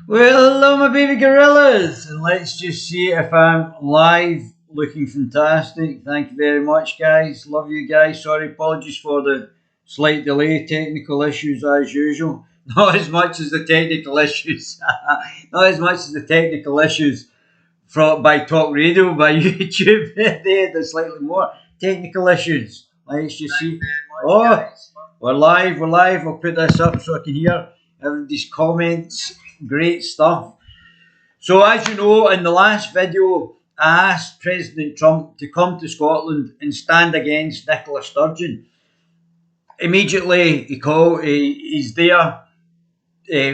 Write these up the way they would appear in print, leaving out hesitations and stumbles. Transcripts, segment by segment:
Well, hello, my baby gorillas, and let's just see if I'm live. Looking fantastic. Thank you very much, guys. Love you guys. Sorry, apologies for the slight delay. Technical issues as usual. Not as much as the technical issues. Not as much as the technical issues by talk radio, by YouTube. They had slightly more technical issues. Let's just see. Oh, we're live. We're live. I'll put this up so I can hear everybody's comments. Great stuff. So, as you know, in the last video, I asked President Trump to come to Scotland and stand against Nicola Sturgeon. Immediately, he's there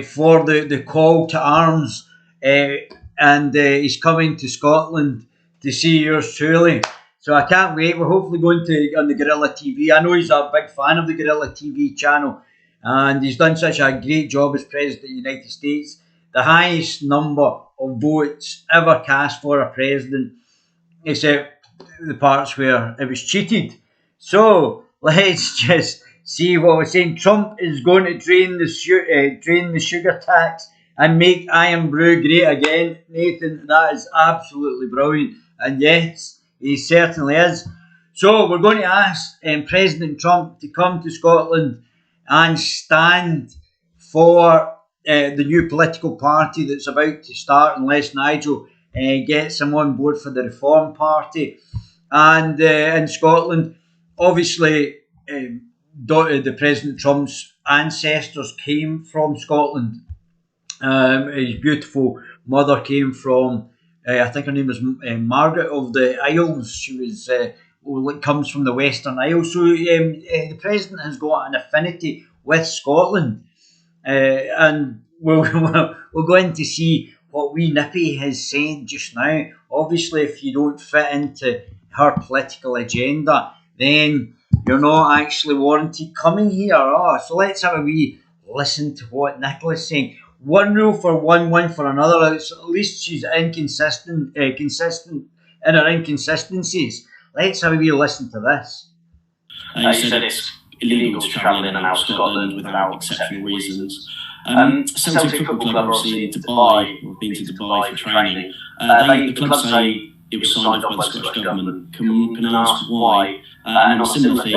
for the call to arms, and he's coming to Scotland to see yours truly. So I can't wait. We're hopefully going to on the Guerilla TV. I know he's a big fan of the Guerilla TV channel, and he's done such a great job as President of the United States. The highest number of votes ever cast for a president, except the parts where it was cheated. So let's just see what we're saying. Trump is going to drain the sugar tax and make Iron Brew great again. Nathan, that is absolutely brilliant. And yes, he certainly is. So we're going to ask President Trump to come to Scotland and stand for the new political party that's about to start unless Nigel gets him on board for the Reform Party. And in Scotland, obviously, the President Trump's ancestors came from Scotland. His beautiful mother came from, I think her name was Margaret of the Isles. She was comes from the Western Isles. So the President has got an affinity with Scotland. And we're going to see what wee Nippy has said just now. Obviously, if you don't fit into her political agenda, then you're not actually warranted coming here. So let's have a wee listen to what Nicola's saying. One rule for one for another. At least she's consistent in her inconsistencies. Let's have a wee listen to this. You said it's illegal to travel in and out of Scotland without exceptional reasons. Celtic Football Club, obviously in Dubai, or been to Dubai for training. The club say it was signed off by the Scottish government. Can I ask why? And on a similar thing.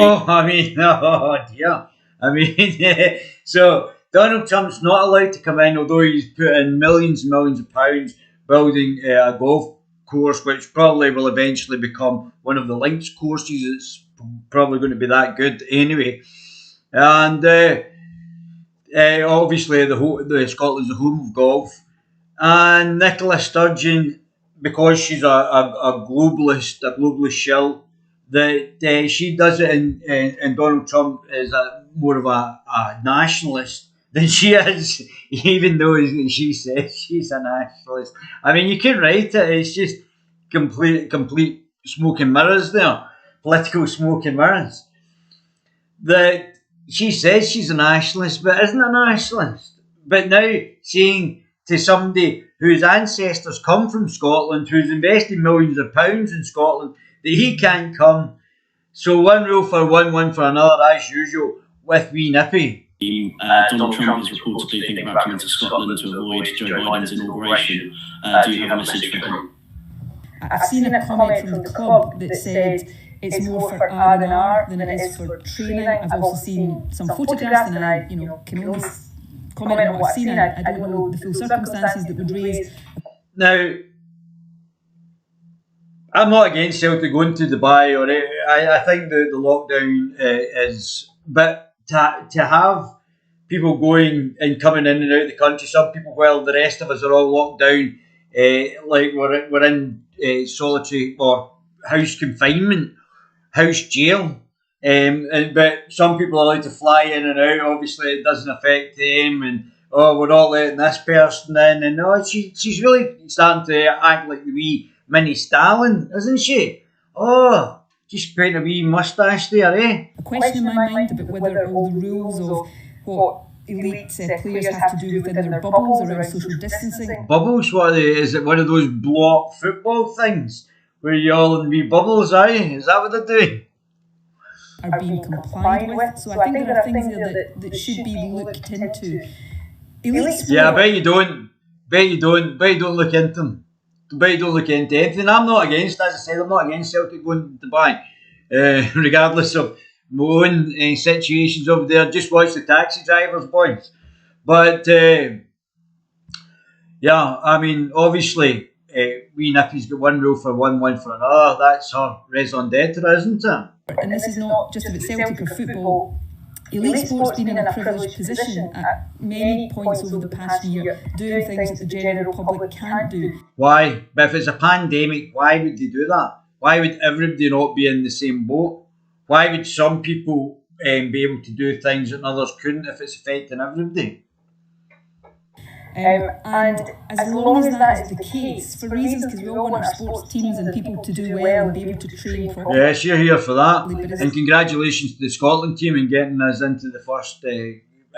So Donald Trump's not allowed to come in, although he's put in millions and millions of pounds building a golf course, which probably will eventually become one of the links courses. It's probably going to be that good anyway. And obviously, the Scotland's the home of golf, and Nicola Sturgeon, because she's a globalist shill, that she does it, and Donald Trump is more of a nationalist than she is, even though she says she's a nationalist. I mean, you can write it. It's just complete smoke and mirrors there, political smoke and mirrors. That she says she's a nationalist, but isn't a nationalist. But now saying to somebody whose ancestors come from Scotland, who's invested millions of pounds in Scotland, that he can't come. So one rule for one for another, as usual, with wee Nippy. Donald Trump is reportedly thinking about coming to Scotland to avoid Joe Biden's inauguration. Do you have a message for him? I've seen a comment from the club that said it's more for R&R than it is for training. I've also seen some photographs, and I, can only comment on what I've seen. I don't know the full circumstances that would raise. Now, I'm not against Celtic going to Dubai, or I think the lockdown is, but to have people going and coming in and out of the country, some people, while the rest of us are all locked down, like we're in solitary or house confinement, house jail, but some people are allowed to fly in and out. Obviously, it doesn't affect them, and we're not letting this person in, and she's really starting to act like the wee mini Stalin, isn't she? Just putting a wee moustache there, eh? A question in my mind about whether all the rules of what elite players have to do within their bubbles around social distancing. Bubbles? What are they? Is it one of those blow-up football things where you all in wee bubbles, aye? Is that what they're doing? Are being complied with. So I think there are things there that should be looked into. Yeah, I bet you don't Bet you don't look into them. Bet you don't look into anything. I'm not against, as I said, I'm not against Celtic going to Dubai, regardless of my own situations over there. Just watch the taxi drivers, boys. But yeah, I mean, obviously, wee Nicky's got one rule for one for another. That's her raison d'etre, isn't it? And this is not just about Celtic or football. Elite sport's been in a privileged position at many points over the past year, doing things that the general public can't do. Why? But if it's a pandemic, why would they do that? Why would everybody not be in the same boat? Why would some people be able to do things that others couldn't if it's affecting everybody? And as long as that is the case, for reasons, because we all want our sports teams and people to do well and be able to train properly. Yes, you're here for that. And congratulations to the Scotland team in getting us into the first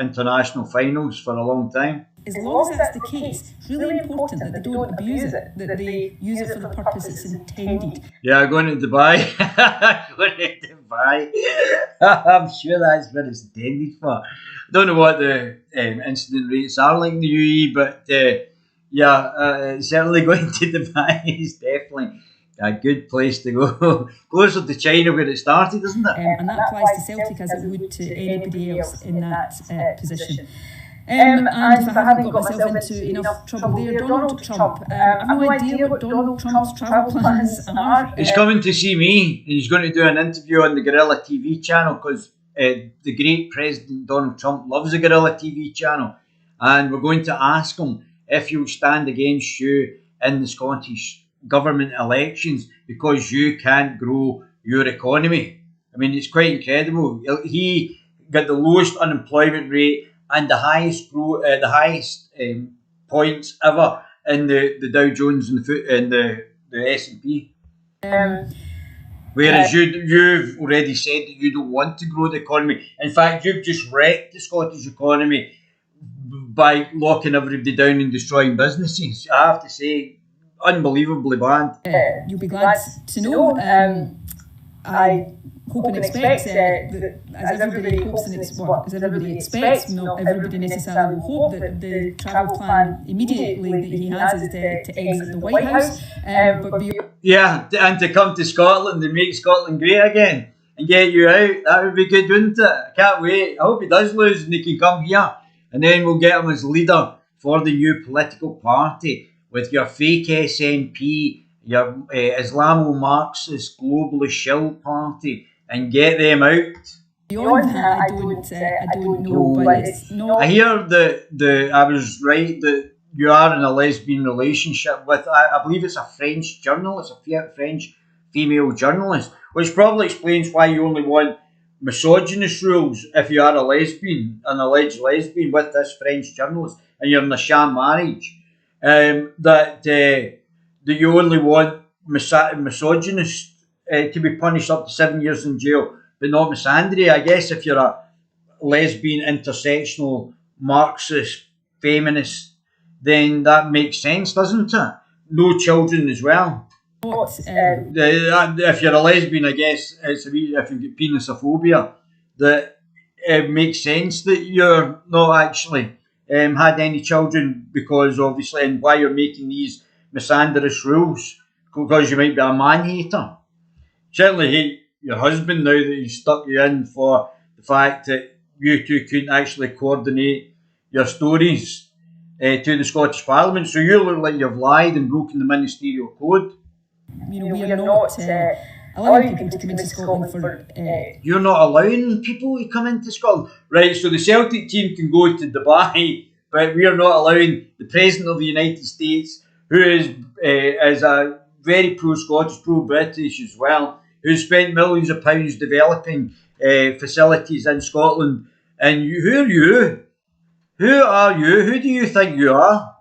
international finals for a long time. As long as that's the case, it's really important that they don't abuse it, that they use it for the purpose it's intended. Yeah, going to Dubai. Going to Dubai. I'm sure that's what it's intended for. I don't know what the incident rates are like in the UAE, but certainly going to Dubai is definitely a good place to go. Closer to China where it started, isn't it? And that applies to Celtic as it would to anybody else in that position. And if I haven't got myself into enough trouble there, Donald Trump. I've no idea what Donald Trump's travel plans are. He's coming to see me, and he's going to do an interview on the Guerilla TV channel because the great President Donald Trump loves the Guerilla TV channel, and we're going to ask him if he'll stand against you in the Scottish government elections because you can't grow your economy. I mean, it's quite incredible. He got the lowest unemployment rate and the highest points ever in the Dow Jones and the S&P. Whereas you've already said that you don't want to grow the economy. In fact, you've just wrecked the Scottish economy by locking everybody down and destroying businesses. I have to say, unbelievably bad. You'll be glad to know. I hope and expect that as everybody hopes and as everybody expects, not everybody necessarily will hope that the travel plan immediately that he has is to exit the White House. And to come to Scotland and make Scotland great again and get you out. That would be good, wouldn't it? I can't wait. I hope he does lose and he can come here. And then we'll get him as leader for the new political party with your fake SNP, your Islamo-Marxist globalist shill party, and get them out. Beyond that, I don't know, but it's not. I hear I was right that you are in a lesbian relationship with, I believe it's a French journalist, a French female journalist, which probably explains why you only want misogynist rules if you are a lesbian, an alleged lesbian with this French journalist, and you're in a sham marriage. That you only want misogynists to be punished up to 7 years in jail, but not misandry. I guess if you're a lesbian, intersectional, Marxist, feminist, then that makes sense, doesn't it? No children as well. If you're a lesbian, I guess if you get penisophobia, that it makes sense that you're not actually had any children, because obviously, and why you're making these misandrous rules, because you might be a man-hater. Certainly hate your husband now that he's stuck you in for the fact that you two couldn't actually coordinate your stories to the Scottish Parliament. So you look like you've lied and broken the ministerial code. We are not allowing people to come into Scotland for... You're not allowing people to come into Scotland? Right, so the Celtic team can go to Dubai, but we are not allowing the President of the United States, who is a very pro-Scottish, pro-British as well, who spent millions of pounds developing facilities in Scotland. And who are you? Who are you? Who do you think you are?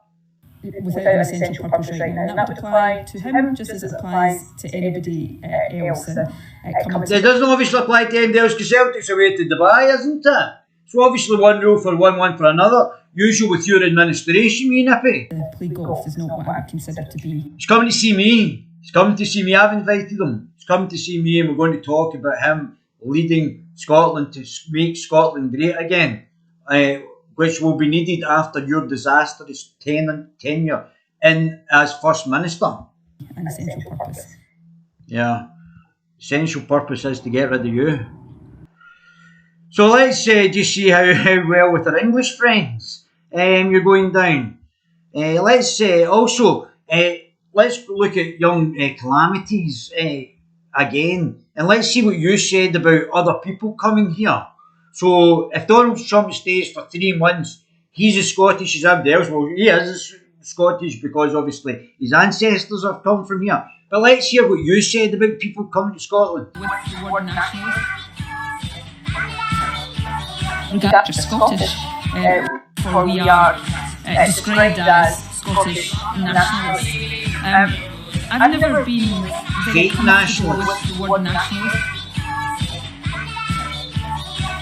Without an essential purpose right now. And that would apply to him just as it applies to anybody else. It doesn't obviously apply to anybody else because Celtic's away to Dubai, isn't it? So obviously one rule for one for another. Usual with your administration, me nippy. Play golf is not what I consider to be. He's coming to see me. He's coming to see me. I've invited him. He's coming to see me and we're going to talk about him leading Scotland to make Scotland great again. which will be needed after your disastrous tenure as First Minister. An essential purpose. Yeah, essential purpose is to get rid of you. So let's just see how well with our English friends you're going down. Let's also let's look at young calamities again, and let's see what you said about other people coming here. So if Donald Trump stays for 3 months, he's as Scottish as everybody else. Well, he is Scottish because obviously his ancestors have come from here. But let's hear what you said about people coming to Scotland. With the word nationalist, regarded as Scottish, for we are described as Scottish nationalists. I've never been very comfortable with the word nationalist,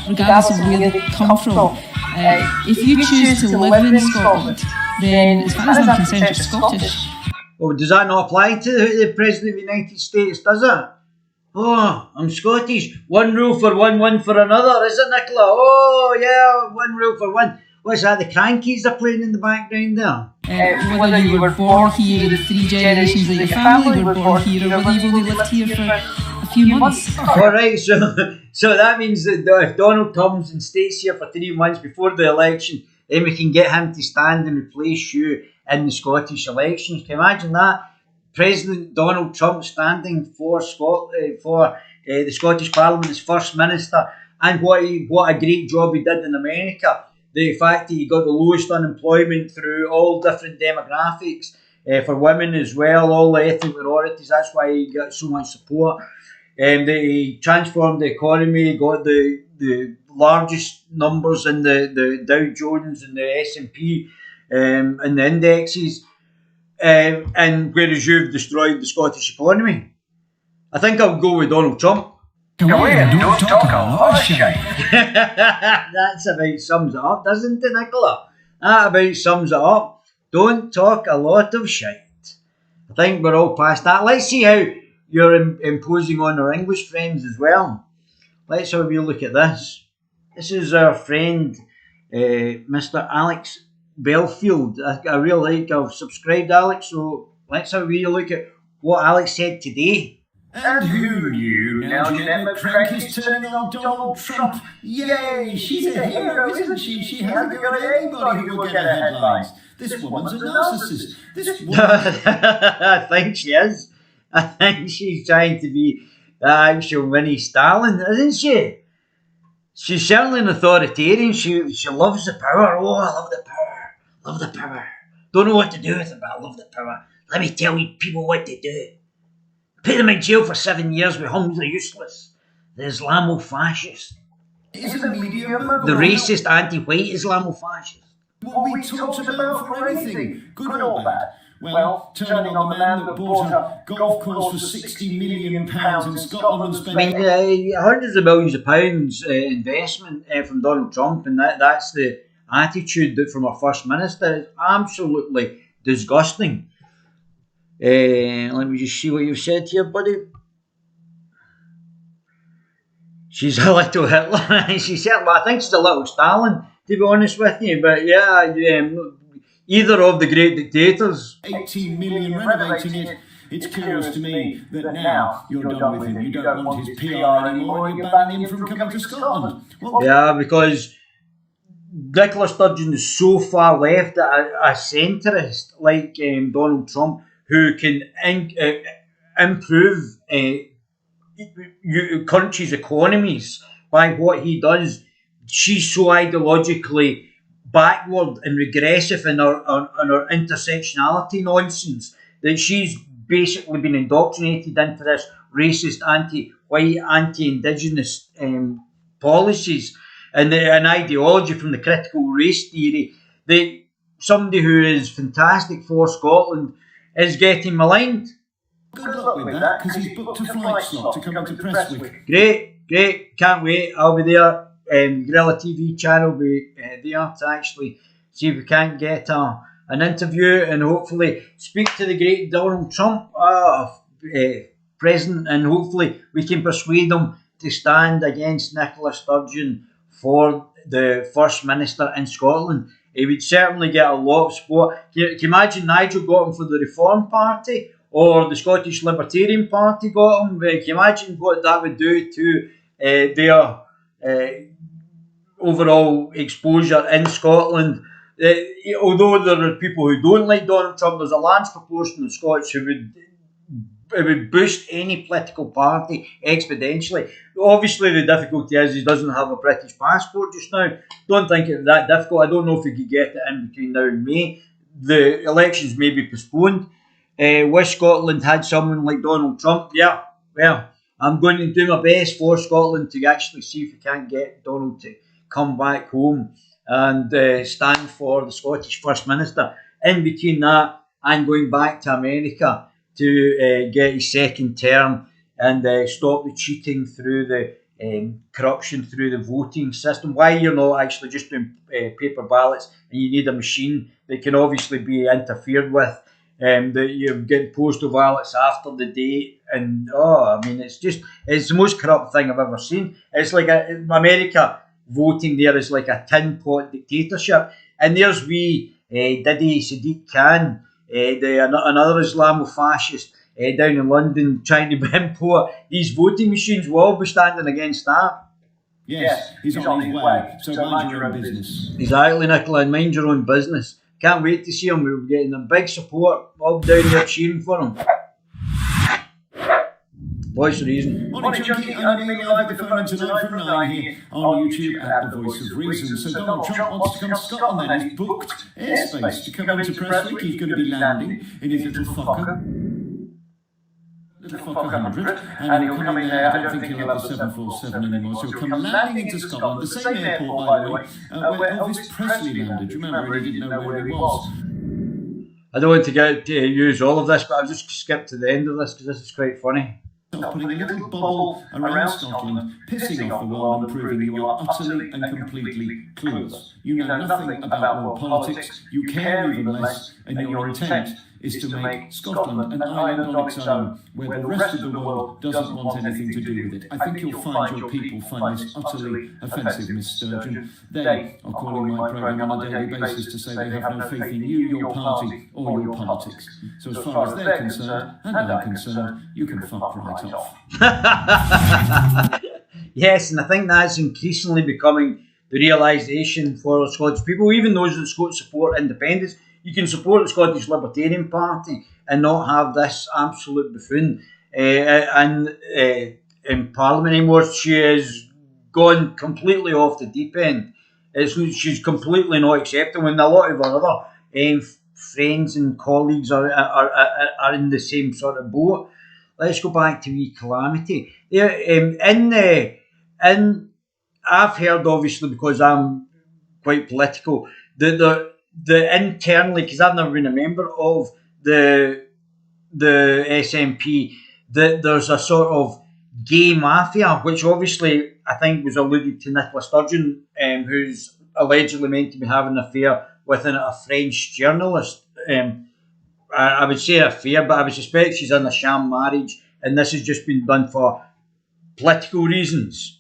regardless of where they come from. If you choose to live in Scotland, then as far as I'm concerned, you're Scottish. Oh, does that not apply to the President of the United States, does it? Oh, I'm Scottish. One rule for one for another, is it, Nicola? Oh, yeah, one rule for one. What's that, the Crankies are playing in the background there? Whether you were born here, the 3 generations of your family were born here, or whether you've only lived here for a few months. Alright, so that means that if Donald comes and stays here for 3 months before the election, then we can get him to stand and replace you in the Scottish elections. Can you imagine that? President Donald Trump standing for the Scottish Parliament as First Minister, and what a great job he did in America. The fact that he got the lowest unemployment through all different demographics, for women as well, all the ethnic minorities, that's why he got so much support. He transformed the economy, got the largest numbers in the Dow Jones and the S&P and the indexes, and whereas you've destroyed the Scottish economy. I think I'll go with Donald Trump. Don't talk a lot of shit. That's about sums it up, doesn't it, Nicola? That about sums it up. Don't talk a lot of shit. I think we're all past that. Let's see how you're imposing on our English friends as well. Let's have a wee look at this. This is our friend, Mr. Alex Belfield. I really like, I've subscribed, Alex, so let's have a wee look at what Alex said today. And who knew now Jeanette McCrank is turning on Donald Trump? Yay, she's a hero, isn't she? She hasn't got anybody who will get her headlines. This woman's a narcissist. This woman... I think she is. I think she's trying to be the actual Winnie Stalin, isn't she? She's certainly an authoritarian. She loves the power. Oh, I love the power. Love the power. Don't know what to do with it, but I love the power. Let me tell you people what to do. Put them in jail for 7 years with Humphrey Useless, the Islamo-fascist, the racist anti-white Islamo-fascist. What we talked about for anything, good or bad. Well, turning on the man that bought a golf course for £60 million in Scotland and spending... hundreds of millions of pounds investment from Donald Trump, and that's the attitude that from our First Minister. It's absolutely disgusting. Let me just see what you've said here, buddy. She's a little Hitler. She's certainly, I think she's a little Stalin, to be honest with you. But yeah, either of the great dictators. 18 million renovating it. It's curious to me that now you're done with him. You don't want his PR anymore, and you're banning him from coming to Scotland. Yeah, because Nicola Sturgeon is so far left that a centrist like Donald Trump, who can improve countries' economies by what he does. She's so ideologically backward and regressive in her intersectionality nonsense that she's basically been indoctrinated into this racist, anti-white, anti-indigenous policies and an ideology from the critical race theory that somebody who is fantastic for Scotland is getting maligned. Good luck with that, because he's booked a flight slot to come into Prestwick. Great, can't wait. I'll be there. Guerilla TV channel will be there to actually see if we can't get an interview and hopefully speak to the great Donald Trump, president, and hopefully we can persuade him to stand against Nicola Sturgeon for the First Minister in Scotland. He would certainly get a lot of support. Can you imagine Nigel got him for the Reform Party, or the Scottish Libertarian Party got him? Can you imagine what that would do to their overall exposure in Scotland? Although there are people who don't like Donald Trump, there's a large proportion of Scots who would boost any political party exponentially. Obviously, the difficulty is he doesn't have a British passport just now. Don't think it's that difficult. I don't know if he could get it in between now and May. The elections may be postponed. Wish Scotland had someone like Donald Trump. Yeah, well, I'm going to do my best for Scotland to actually see if we can't get Donald to come back home and stand for the Scottish First Minister. In between that and going back to America to get his second term and stop the cheating through the corruption through the voting system. Why you're not actually just doing paper ballots and you need a machine that can obviously be interfered with, that you're getting postal ballots after the date, and it's the most corrupt thing I've ever seen. It's like America voting there is like a tin pot dictatorship, and there's Diddy Sadiq Khan, another Islamo-fascist down in London trying to import these voting machines. We'll all be standing against that. Yes, he's on his way, so mind your own business. Exactly, Nicola, and mind your own business. Can't wait to see him. We're getting a big support. All down there cheering for him. Voice of Reason. Morning, Chunky. I'm me live at the phone tonight from 9 here on YouTube at The Voice of Reason. So Donald Trump wants to come to Scotland then. He's booked airspace to come into Press Week. He's going to be landing in his little Fokker 100, and he'll come in there. I don't think he'll have the 747 anymore, so he'll come landing into Scotland, the same airport, by the way, where Elvis Presley landed. Do you remember? He didn't know where he was. I don't want to get to use all of this, but I'll just skip to the end of this because this is quite funny. Putting a little bubble around Scotland, pissing off the world and proving you are utterly and completely clueless. You know nothing about world politics, you care even less, and your intent is to make Scotland an island on its own, where the rest of the world doesn't want anything to do with it. I think you'll find your people find this utterly offensive, Miss Sturgeon. They are calling my programme on a daily basis to say they have no faith in you, your party, or your politics. So as far as they're concerned, and I'm concerned, you can fuck right off. Yes, and I think that's increasingly becoming the realisation for Scottish people, even those that support independence. You can support the Scottish Libertarian Party and not have this absolute buffoon in Parliament anymore. She has gone completely off the deep end. She's completely not acceptable, and a lot of her other friends and colleagues are in the same sort of boat. Let's go back to wee Calamity. I've heard, obviously, because I'm quite political, the internally, because I've never been a member of the SNP, that there's a sort of gay mafia, which obviously I think was alluded to Nicola Sturgeon, who's allegedly meant to be having an affair with a French journalist. I would say affair, but I would suspect she's in a sham marriage, and this has just been done for political reasons.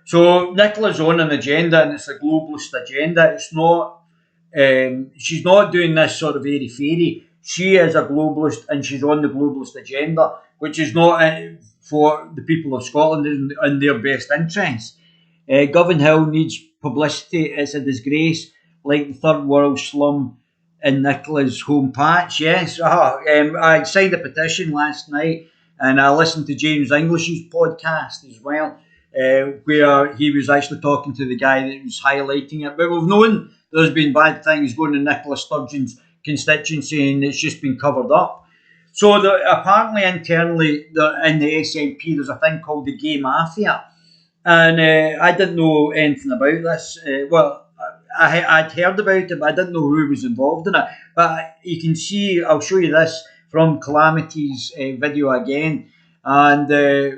So Nicola's on an agenda, and it's a globalist agenda. It's not. She's not doing this sort of airy-fairy. She is a globalist, and she's on the globalist agenda, which is not for the people of Scotland in their best interest. Govan Hill needs publicity. It's a disgrace, like the third world slum in Nicola's home patch. Yes, I signed a petition last night, and I listened to James English's podcast as well, where he was actually talking to the guy that was highlighting it. But we've known there's been bad things going in Nicola Sturgeon's constituency, and it's just been covered up. So apparently internally in the SNP there's a thing called the gay mafia, and I didn't know anything about this. I'd heard about it, but I didn't know who was involved in it. But you can see, I'll show you this from Calamity's video again, and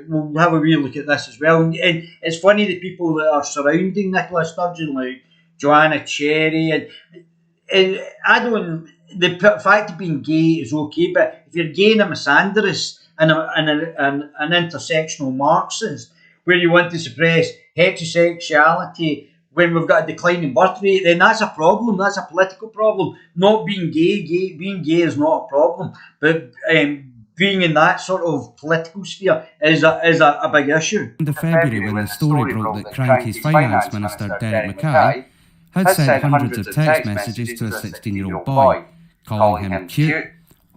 we'll have a wee look at this as well. And it's funny, the people that are surrounding Nicola Sturgeon, like Joanna Cherry, and the fact of being gay is okay, but if you're gay and a misandrist and an intersectional Marxist, where you want to suppress heterosexuality when we've got a declining birth rate, then that's a problem. That's a political problem. Not being being gay is not a problem, but being in that sort of political sphere is a big issue. In February, when the story broke that Cranky's finance minister, Derek Mackay, had sent hundreds of text messages to a 16-year-old boy, calling him cute,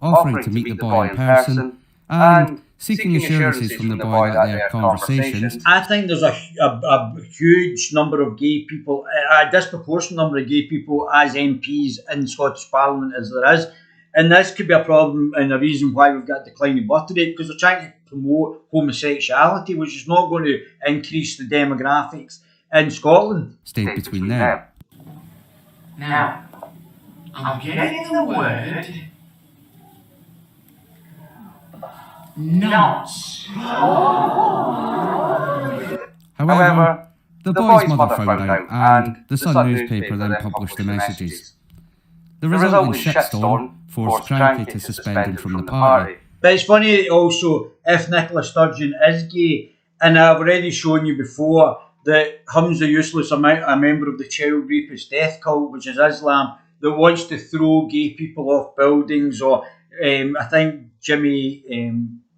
offering to meet the boy in person, and seeking assurances from the boy that their conversations... I think there's a huge number of gay people, a disproportionate number of gay people as MPs in the Scottish Parliament as there is. And this could be a problem and a reason why we've got a declining birth rate, because they're trying to promote homosexuality, which is not going to increase the demographics in Scotland. Stayed between them. Now, I'm getting the word nuts. However, the boy's mother found out, and the Sun newspaper then published the messages. The resulting shitstorm forced Cranky to suspend him from the party. But it's funny also, if Nicola Sturgeon is gay, and I've already shown you before that Hamza Useless, a member of the child rapist death cult, which is Islam, that wants to throw gay people off buildings, or I think Jimmy,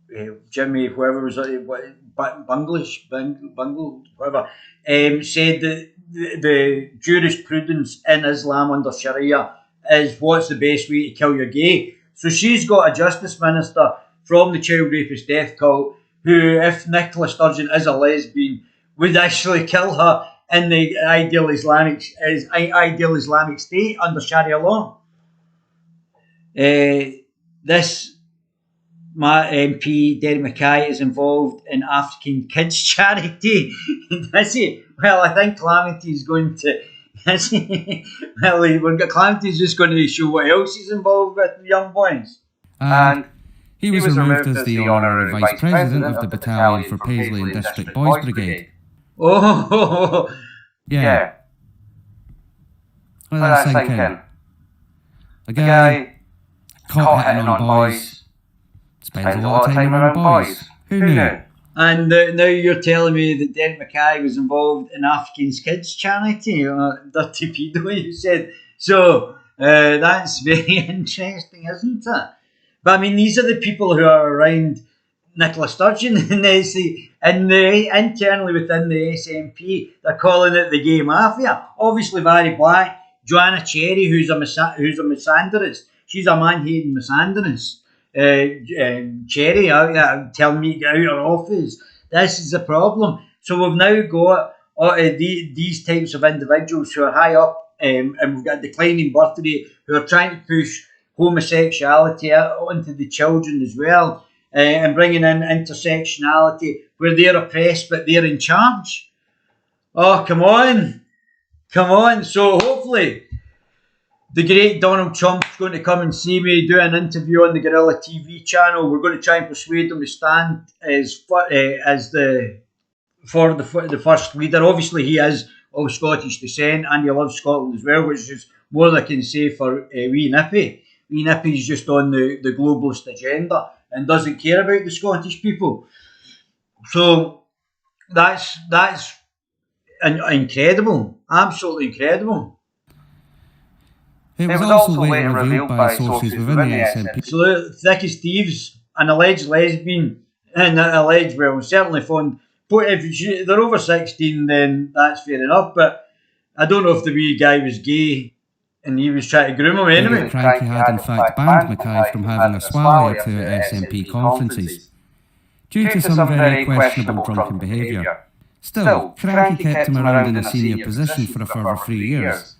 whoever was it, Bungle, whatever, said that the jurisprudence in Islam under Sharia is what's the best way to kill your gay. So she's got a justice minister from the child rapist death cult who, if Nicola Sturgeon is a lesbian, would actually kill her in the ideal Islamic state under Sharia law. My MP, Derek Mackay, is involved in African kids charity. Is he? Well, I think Calamity's going to... Calamity's just going to show what else he's involved with, the young boys. And he was removed as the honorary vice president of the battalion for Paisley and District Boys Brigade. Oh, yeah. Let that sink in. A guy caught hitting on boys, spends a lot of time around boys. Who knew? And now you're telling me that Derek Mackay was involved in African kids charity, dirty pedo, you said. So that's very interesting, isn't it? But I mean, these are the people who are around Nicola Sturgeon, and internally within the SNP, they're calling it the gay mafia. Obviously, Barry Black, Joanna Cherry, who's a misandrist. She's a man-hating misandrist. Cherry telling me to get out of her office. This is the problem. So we've now got these types of individuals who are high up, and we've got a declining birth rate, who are trying to push homosexuality onto the children as well, and bringing in intersectionality where they're oppressed but they're in charge. Oh, come on. So hopefully the great Donald Trump's going to come and see me, do an interview on the Guerilla TV channel. We're going to try and persuade him to stand as the first leader. Obviously, he is of Scottish descent and he loves Scotland as well, which is more than I can say for wee Nippy. Wee Nippy's just on the globalist agenda and doesn't care about the Scottish people. So that's incredible, absolutely incredible. It was also later revealed by sources within the SNP. So Thick as Thieves, an alleged lesbian, and certainly fond. But if they're over 16, then that's fair enough. But I don't know if the wee guy was gay and he was trying to groom him anyway. Cranky had in fact banned Mackay from having a swallow to SNP conferences due to some very questionable drunken behaviour. Still, Cranky kept him around in a senior position for a further 3 years,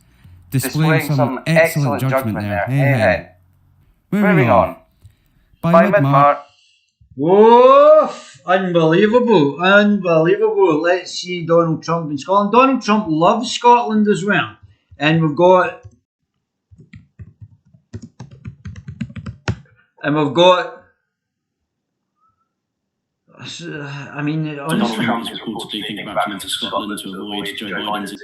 displaying some excellent judgment there. Hey. Moving on. By mid-March... Woof! Unbelievable. Let's see Donald Trump in Scotland. Donald Trump loves Scotland as well. And we've got... I mean, honestly... Donald Trump is reportedly thinking about coming to Scotland to avoid Joe Biden's...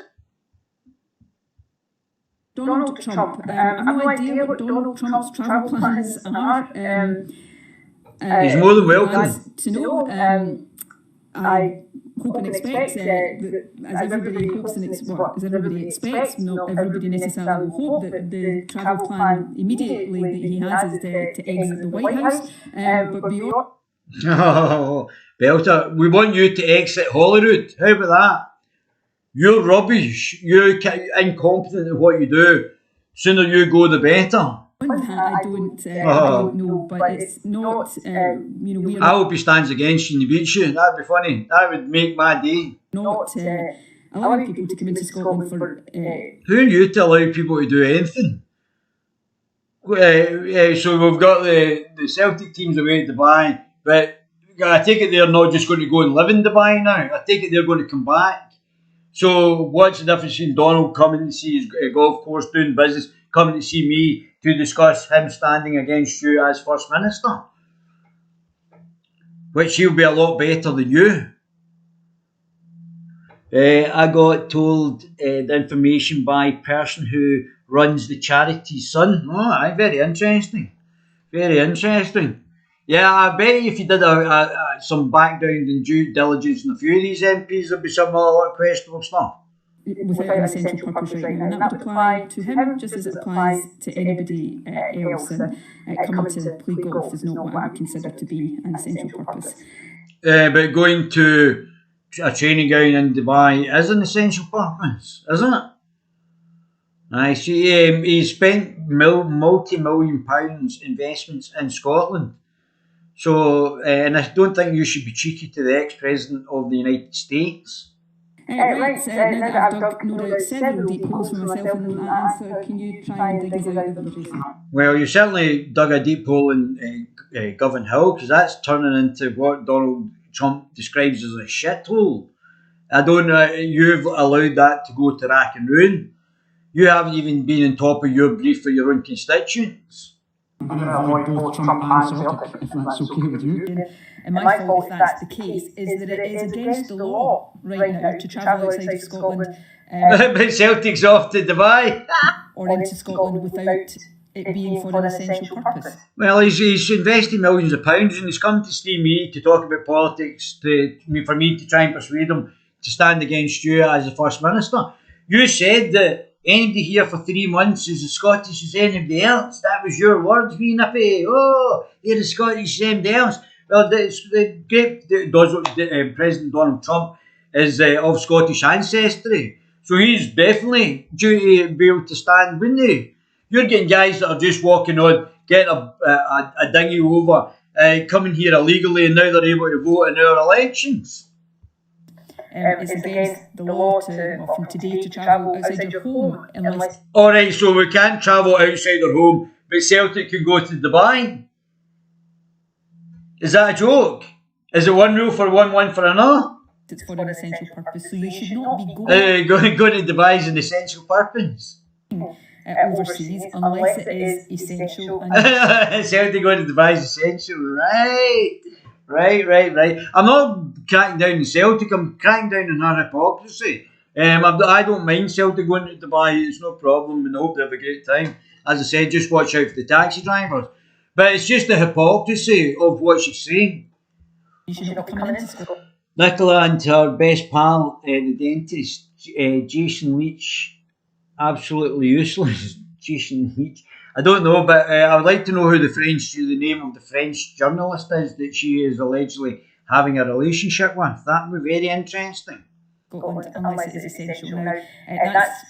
Donald Trump. I have no idea what Donald Trump's travel plans are. He's more than welcome to know. hope and expect, as everybody hopes and as everybody expects, not everybody necessarily will hope that the travel plan immediately that he has is to exit the White House, but beyond... Oh, Belter, we want you to exit Holyrood. How about that? You're rubbish. You're incompetent at what you do. Sooner you go, the better. I don't know, but it's not, I hope he stands against you and he beats you. That'd be funny. That would make my day. Not allowing people to come into Scotland for... Who are you to allow people to do anything? So we've got the Celtic teams away to Dubai, but I take it they're not just going to go and live in Dubai now. I take it they're going to come back. So what's the difference between Donald coming to see his golf course doing business, coming to see me to discuss him standing against you as First Minister? Which he'll be a lot better than you. I got told the information by person who runs the charity's son. Oh, very interesting. Very interesting. Yeah, I bet if you did some background and due diligence on a few of these MPs, there'd be some a lot of questionable stuff. Without an essential purpose right now, and that would apply to him just as it applies to anybody else. And coming to play golf is not what I would consider to be an essential purpose. But going to a training ground in Dubai is an essential purpose, isn't it? I see. He spent multi-million pounds investments in Scotland. So, and I don't think you should be cheeky to the ex-president of the United States. Right, now that I've dug no doubt several deep holes for myself in that answer, can you try and dig us out of them, Jason? Well, you certainly dug a deep hole in Govan Hill, because that's turning into what Donald Trump describes as a shithole. I don't know, you've allowed that to go to rack and ruin. You haven't even been on top of your brief for your own constituents. I'm going to avoid both Trump and Celtic, if that's okay with you. And my fault, if that's the case, is that it is against the law right now to travel outside of Scotland. But Celtic's off to Dubai. Or into Scotland without it being for an essential purpose. Well, he's invested millions of pounds and he's come to see me to talk about politics, for me to try and persuade him to stand against you as the First Minister. You said that anybody here for 3 months is as Scottish as anybody else. That was your words, wee nippy. Oh, you're as Scottish as anybody else. Well, the great President Donald Trump is of Scottish ancestry. So he's definitely due to be able to stand, wouldn't he? You're getting guys that are just walking on, getting a dinghy over, coming here illegally, and now they're able to vote in our elections. It's against the law from today to travel outside your home unless... Alright, so we can't travel outside our home, but Celtic can go to Dubai? Is that a joke? Is it one rule for one for another? It's for an essential purpose, so you should not be going... Going to Dubai is an essential purpose. Overseas, unless it is essential. Celtic going to Dubai is essential, right. I'm not cracking down on Celtic, I'm cracking down on her hypocrisy. I don't mind Celtic going to Dubai, it's no problem, and I hope they have a great time. As I said, just watch out for the taxi drivers. But it's just the hypocrisy of what she's saying. You should not be coming into Scotland. Nicola and her best pal, the dentist, Jason Leach, absolutely useless. Jason Leach. I don't know, but I would like to know who the name of the French journalist is that she is allegedly having a relationship with. That would be very interesting. Scotland, unless it is essential. Now, that's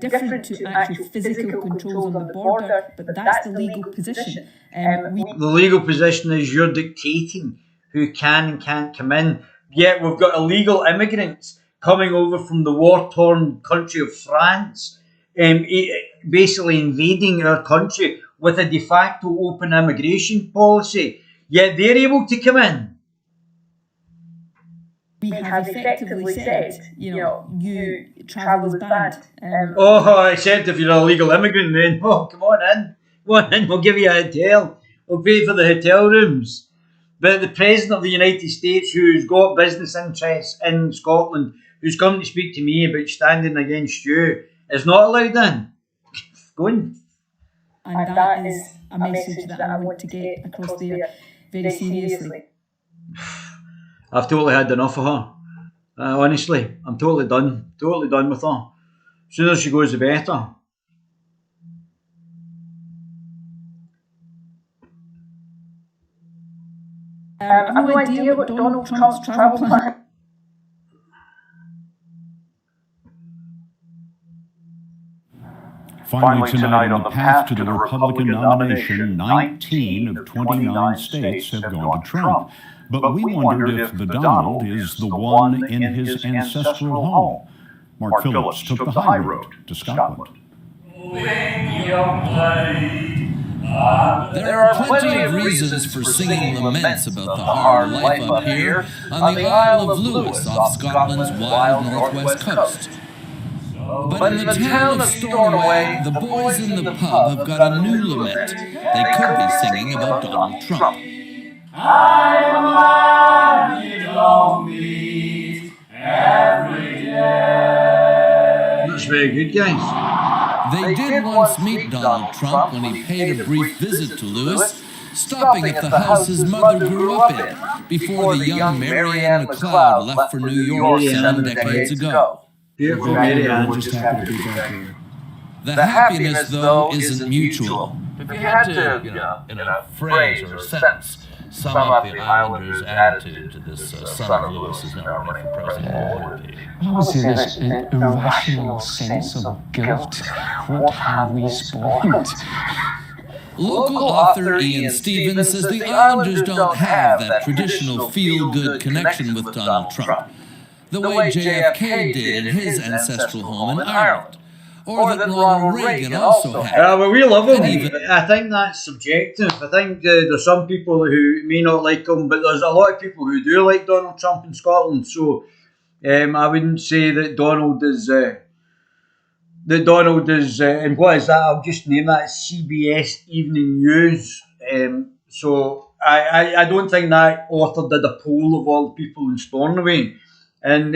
different to actual physical controls on the border, but that's the legal position. The legal position is you're dictating who can and can't come in. Yet we've got illegal immigrants coming over from the war-torn country of France, basically invading our country with a de facto open immigration policy. Yet they're able to come in. We have effectively said, you travel is banned. Except if you're a legal immigrant then. Oh, come on in, we'll give you a hotel. We'll pay for the hotel rooms. But the President of the United States, who's got business interests in Scotland, who's come to speak to me about standing against you, is not allowed in. Go in. And that is a message that I want to get across there very seriously. I've totally had enough of her. Honestly, I'm totally done with her. Sooner she goes, the better. I've no idea what Donald Trump's travel plan. Finally, tonight, on the path to the Republican nomination, 19 of 29 states have gone to Trump. But we wondered if the Donald is the one in his ancestral home. Mark Phillips took the high road to Scotland. There are plenty of reasons for singing laments about the hard life up here on the Isle of Lewis off Scotland's wild northwest coast. But in the town of Stornoway, the boys in the pub have got a new lament. They could be singing about Donald Trump. I'm alive, you don't meet every day. That's very good, guys. They did once meet Donald Trump when he paid a brief visit to Lewis, stopping at the house his mother grew up in, before the young Marianne McLeod left for New York 7 decades ago. Beautiful, Marianne. We're just happy to be back here. The happiness, though, isn't mutual. If you had to, in a phrase or a sentence, sum up the Islanders' attitude to this son of Lewis is now running for president, what would it be? I would say this irrational sense of guilt. What have we spoiled? Local author Ian Stevens says the Islanders don't have that traditional feel-good connection with Donald Trump, the way JFK did in his ancestral home in Ireland, or that Ronald Reagan also had. Well, we love him. And even- I think that's subjective. I think there's some people who may not like him, but there's a lot of people who do like Donald Trump in Scotland. So I wouldn't say that Donald is. And what is that? I'll just name that CBS Evening News. So I don't think that author did a poll of all the people in Stornoway. And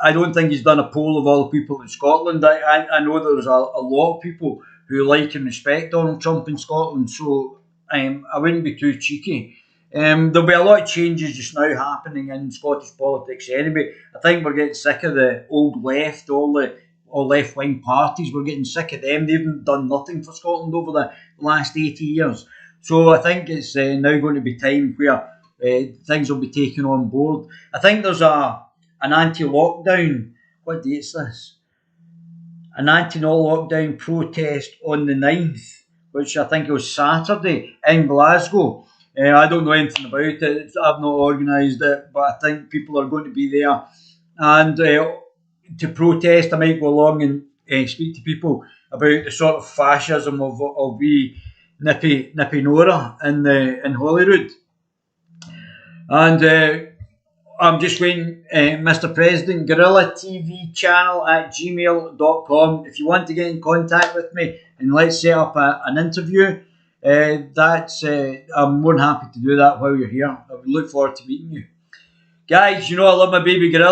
I don't think he's done a poll of all the people in Scotland. I know there's a lot of people who like and respect Donald Trump in Scotland, so I wouldn't be too cheeky. There'll be a lot of changes just now happening in Scottish politics anyway. I think we're getting sick of the old left, all left-wing parties. We're getting sick of them. They've done nothing for Scotland over the last 80 years. So I think it's now going to be time where things will be taken on board. I think there's an anti-lockdown, what date's this? An anti-lockdown protest on the 9th, which I think it was Saturday in Glasgow. I don't know anything about it. I've not organised it, but I think people are going to be there. And to protest, I might go along and speak to people about the sort of fascism of wee Nippy Nora in Holyrood. And I'm just waiting, Mr. President, guerillatvchannel at gmail.com. If you want to get in contact with me and let's set up an interview, I'm more than happy to do that while you're here. I would look forward to meeting you. Guys, you know I love my baby gorilla.